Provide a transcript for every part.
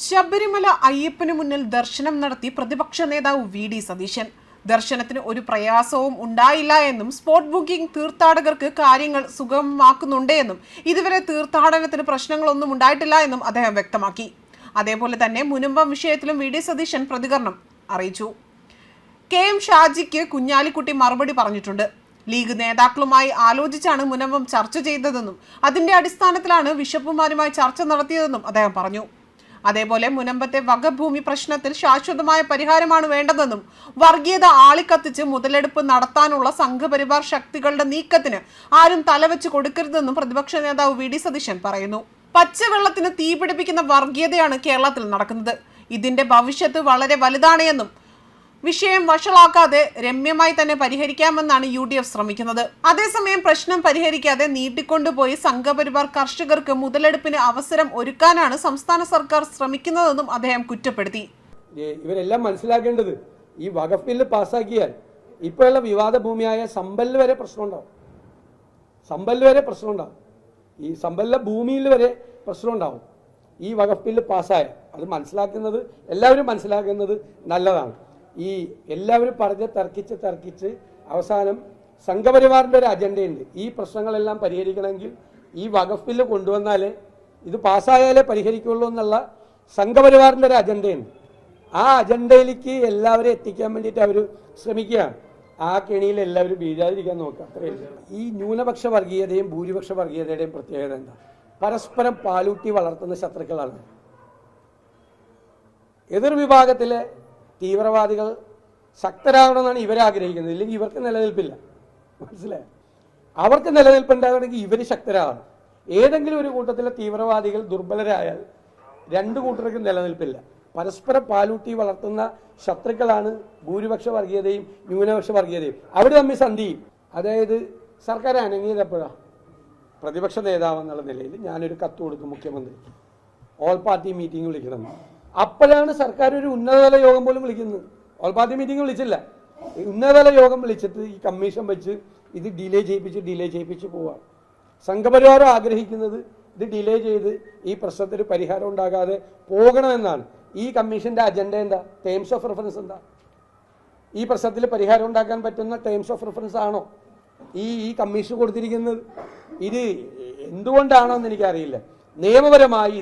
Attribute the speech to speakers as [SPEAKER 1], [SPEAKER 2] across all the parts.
[SPEAKER 1] ശബരിമല അയ്യപ്പന് മുന്നിൽ ദർശനം നടത്തി പ്രതിപക്ഷ നേതാവ് വി.ഡി. സതീശൻ. ദർശനത്തിന് ഒരു പ്രയാസവും ഉണ്ടായില്ല എന്നും സ്പോട്ട് ബുക്കിംഗ് തീർത്ഥാടകർക്ക് കാര്യങ്ങൾ സുഗമമാക്കുന്നുണ്ട് എന്നും ഇതുവരെ തീർത്ഥാടനത്തിന് പ്രശ്നങ്ങളൊന്നും ഉണ്ടായിട്ടില്ല എന്നും അദ്ദേഹം വ്യക്തമാക്കി. അതേപോലെ തന്നെ മുനമ്പം വിഷയത്തിലും വി.ഡി. സതീശൻ പ്രതികരണം അറിയിച്ചു. കെ.എം. ഷാജിക്ക് കുഞ്ഞാലിക്കുട്ടി മറുപടി പറഞ്ഞിട്ടുണ്ട്. ലീഗ് നേതാക്കളുമായി ആലോചിച്ചാണ് മുനമ്പം ചർച്ച ചെയ്തതെന്നും അതിന്റെ അടിസ്ഥാനത്തിലാണ് ബിഷപ്പുമാരുമായി ചർച്ച നടത്തിയതെന്നും അദ്ദേഹം പറഞ്ഞു. അതേപോലെ മുനമ്പത്തെ വകഭൂമി പ്രശ്നത്തിൽ ശാശ്വതമായ പരിഹാരമാണ് വേണ്ടതെന്നും വർഗീയത ആളിക്കത്തിച്ച് മുതലെടുപ്പ് നടത്താനുള്ള സംഘപരിവാർ ശക്തികളുടെ നീക്കത്തിന് ആരും തലവെച്ച് കൊടുക്കരുതെന്നും പ്രതിപക്ഷ നേതാവ് വി.ഡി. സതീശൻ പറയുന്നു. പച്ചവെള്ളത്തിന് തീപിടിപ്പിക്കുന്ന വർഗീയതയാണ് കേരളത്തിൽ നടക്കുന്നത്. ഇതിന്റെ ഭവിഷ്യത്ത് വളരെ വലുതാണ് എന്നും വിഷയം വഷളാക്കാതെ രമ്യമായി തന്നെ പരിഹരിക്കാമെന്നാണ് UDF ശ്രമിക്കുന്നത്. അതേസമയം പ്രശ്നം പരിഹരിക്കാതെ നീട്ടിക്കൊണ്ടുപോയി സംഘപരിവാർ കർഷകർക്ക് മുതലെടുപ്പിന് അവസരം ഒരുക്കാനാണ് സംസ്ഥാന സർക്കാർ ശ്രമിക്കുന്നതെന്നും അദ്ദേഹം കുറ്റപ്പെടുത്തി.
[SPEAKER 2] ഇവരെല്ലാം മനസ്സിലാക്കേണ്ടത് ഈ വഖഫ് ബില്ല് പാസ്സാക്കിയാൽ ഇപ്പോഴുള്ള വിവാദ ഭൂമിയായ സമ്പല്ല് വരെ പ്രശ്നമുണ്ടാവും. ഈ സമ്പല്ല ഭൂമിയിൽ വരെ പ്രശ്നമുണ്ടാവും ഈ വഖഫ് ബില്ല് പാസ്സായ. അത് മനസ്സിലാക്കുന്നത് എല്ലാവരും മനസ്സിലാക്കുന്നത് നല്ലതാണ്. ഈ എല്ലാവരും പറഞ്ഞ് തർക്കിച്ച് അവസാനം സംഘപരിവാറിൻ്റെ ഒരു അജണ്ടയുണ്ട്. ഈ പ്രശ്നങ്ങളെല്ലാം പരിഹരിക്കണമെങ്കിൽ ഈ വഖഫ് ബില്ല് കൊണ്ടുവന്നാലേ ഇത് പാസ്സായാലേ പരിഹരിക്കുള്ളൂ എന്നുള്ള സംഘപരിവാറിൻ്റെ ഒരു അജണ്ടയുണ്ട്. ആ അജണ്ടയിലേക്ക് എല്ലാവരും എത്തിക്കാൻ വേണ്ടിയിട്ട് അവർ ശ്രമിക്കുകയാണ്. ആ കെണിയിൽ എല്ലാവരും വീഴാതിരിക്കാൻ നോക്കുക, അത്രയേ ഉള്ളൂ. ഈ ന്യൂനപക്ഷ വർഗീയതയും ഭൂരിപക്ഷ വർഗീയതയുടെയും പ്രത്യേകത എന്താ? പരസ്പരം പാലൂട്ടി വളർത്തുന്ന ശത്രുക്കളാണ്. എതിർ വിഭാഗത്തിലെ തീവ്രവാദികൾ ശക്തരാകണമെന്നാണ് ഇവരെ ആഗ്രഹിക്കുന്നത്. ഇല്ലെങ്കിൽ ഇവർക്ക് നിലനിൽപ്പില്ല. മനസ്സിലായോ? അവർക്ക് നിലനിൽപ്പുണ്ടാകണമെങ്കിൽ ഇവർ ശക്തരാകണം. ഏതെങ്കിലും ഒരു കൂട്ടത്തിലെ തീവ്രവാദികൾ ദുർബലരായാൽ രണ്ടു കൂട്ടർക്കും നിലനിൽപ്പില്ല. പരസ്പരം പാലൂട്ടി വളർത്തുന്ന ശത്രുക്കളാണ് ഭൂരിപക്ഷ വർഗീയതയും ന്യൂനപക്ഷ വർഗീയതയും. അവർ തമ്മിൽ സന്ധി ചെയ്യും. അതായത് സർക്കാർ അനങ്ങിയതെപ്പോഴാണ്? പ്രതിപക്ഷ നേതാവ് എന്നുള്ള നിലയിൽ ഞാനൊരു കത്ത് കൊടുത്തു മുഖ്യമന്ത്രിക്ക്, ഓൾ പാർട്ടി മീറ്റിംഗ് വിളിക്കണം. അപ്പോഴാണ് സർക്കാർ ഒരു ഉന്നതതല യോഗം പോലും വിളിക്കുന്നത്. ഓൾ പാർട്ടി മീറ്റിംഗ് വിളിച്ചില്ല, ഉന്നതതല യോഗം വിളിച്ചിട്ട് ഈ കമ്മീഷൻ വെച്ച് ഇത് ഡിലേ ചെയ്യിപ്പിച്ച് പോവാണ്. സംഘപരിവാരം ആഗ്രഹിക്കുന്നത് ഇത് ഡിലേ ചെയ്ത് ഈ പ്രശ്നത്തിന് പരിഹാരം ഉണ്ടാകാതെ പോകണമെന്നാണ്. ഈ കമ്മീഷന്റെ അജണ്ട എന്താ? ടേംസ് ഓഫ് റെഫറൻസ് എന്താ? ഈ പ്രശ്നത്തിൽ പരിഹാരം ഉണ്ടാക്കാൻ പറ്റുന്ന ടേംസ് ഓഫ് റെഫറൻസ് ആണോ ഈ കമ്മീഷൻ കൊടുത്തിരിക്കുന്നത്? ഇത് എന്തുകൊണ്ടാണോ എന്ന് എനിക്കറിയില്ല. നിയമപരമായി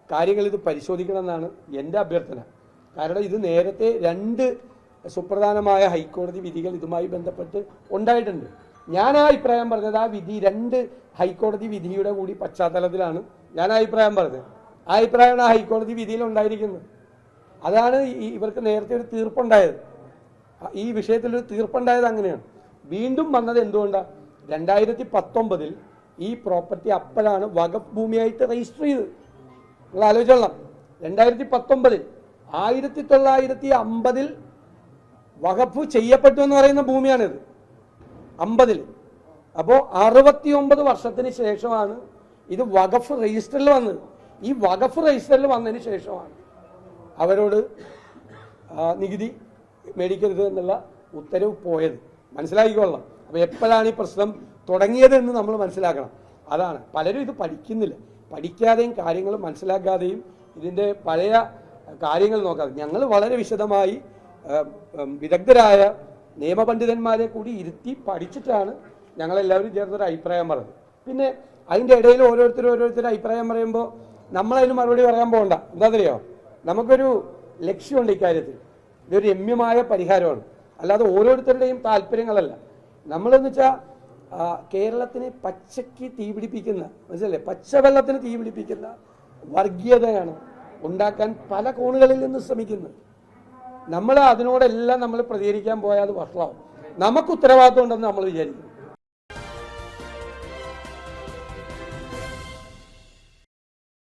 [SPEAKER 2] കാര്യങ്ങൾ പരിശോധിക്കണമെന്നാണ് എൻ്റെ അഭ്യർത്ഥന. കാരണം ഇത് നേരത്തെ 2 സുപ്രധാനമായ ഹൈക്കോടതി വിധികൾ ഇതുമായി ബന്ധപ്പെട്ട് ഉണ്ടായിട്ടുണ്ട്. ഞാൻ ആ അഭിപ്രായം പറഞ്ഞത് ആ വിധി 2 ഹൈക്കോടതി വിധിയുടെ കൂടി പശ്ചാത്തലത്തിലാണ് ഞാൻ ആ അഭിപ്രായം പറഞ്ഞത്. ആ അഭിപ്രായമാണ് ആ ഹൈക്കോടതി വിധിയിൽ ഉണ്ടായിരിക്കുന്നത്. അതാണ് ഇവർക്ക് നേരത്തെ ഒരു തീർപ്പുണ്ടായത്. ഈ വിഷയത്തിലൊരു തീർപ്പുണ്ടായത് അങ്ങനെയാണ്. വീണ്ടും വന്നത് എന്തുകൊണ്ടാണ്? 2019 ഈ പ്രോപ്പർട്ടി അപ്പോഴാണ് വഖഫ് ഭൂമിയായിട്ട് രജിസ്റ്റർ ചെയ്തത്. നിങ്ങൾ ആലോചിച്ചോളാം. 2019 1950 വഖഫ് ചെയ്യപ്പെട്ടു എന്ന് പറയുന്ന ഭൂമിയാണിത്. 50. അപ്പോൾ 69 വർഷത്തിന് ശേഷമാണ് ഇത് വഖഫ് രജിസ്റ്ററിൽ വന്നത്. ഈ വഖഫ് രജിസ്റ്ററിൽ വന്നതിന് ശേഷമാണ് അവരോട് നികുതി മേടിക്കരുത് എന്നുള്ള ഉത്തരവ് പോയത്. മനസ്സിലാക്കിക്കൊള്ളാം. അപ്പോൾ എപ്പോഴാണ് ഈ പ്രശ്നം തുടങ്ങിയതെന്ന് നമ്മൾ മനസ്സിലാക്കണം. അതാണ് പലരും ഇത് പഠിക്കുന്നില്ല. പഠിക്കാതെയും കാര്യങ്ങൾ മനസ്സിലാക്കാതെയും ഇതിൻ്റെ പഴയ കാര്യങ്ങൾ നോക്കാതെ ഞങ്ങൾ വളരെ വിശദമായി വിദഗ്ധരായ നിയമപണ്ഡിതന്മാരെ കൂടി ഇരുത്തി പഠിച്ചിട്ടാണ് ഞങ്ങളെല്ലാവരും ചേർന്നൊരു അഭിപ്രായം പറഞ്ഞത്. പിന്നെ അതിൻ്റെ ഇടയിൽ ഓരോരുത്തർ അഭിപ്രായം പറയുമ്പോൾ നമ്മളതിന് മറുപടി പറയാൻ പോകണ്ട. എന്താണെന്നറിയോ? നമുക്കൊരു ലക്ഷ്യമുണ്ട് ഇക്കാര്യത്തിൽ. ഇതൊരു രമ്യമായ പരിഹാരമാണ്, അല്ലാതെ ഓരോരുത്തരുടെയും താല്പര്യങ്ങളല്ല. നമ്മളെന്ന് വെച്ചാൽ കേരളത്തിന് പച്ചയ്ക്ക് തീപിടിപ്പിക്കുന്ന, മനസ്സിലല്ലേ, പച്ചവെള്ളത്തിന് തീപിടിപ്പിക്കുന്ന വർഗീയതയാണ് ഉണ്ടാക്കാൻ പല കോണുകളിൽ നിന്ന് ശ്രമിക്കുന്നത്. നമ്മൾ അതിനോടെല്ലാം നമ്മൾ പ്രതികരിക്കാൻ പോയാൽ അത് വഷളാവും. നമുക്ക് ഉത്തരവാദിത്വം ഉണ്ടെന്ന് നമ്മൾ വിചാരിക്കും.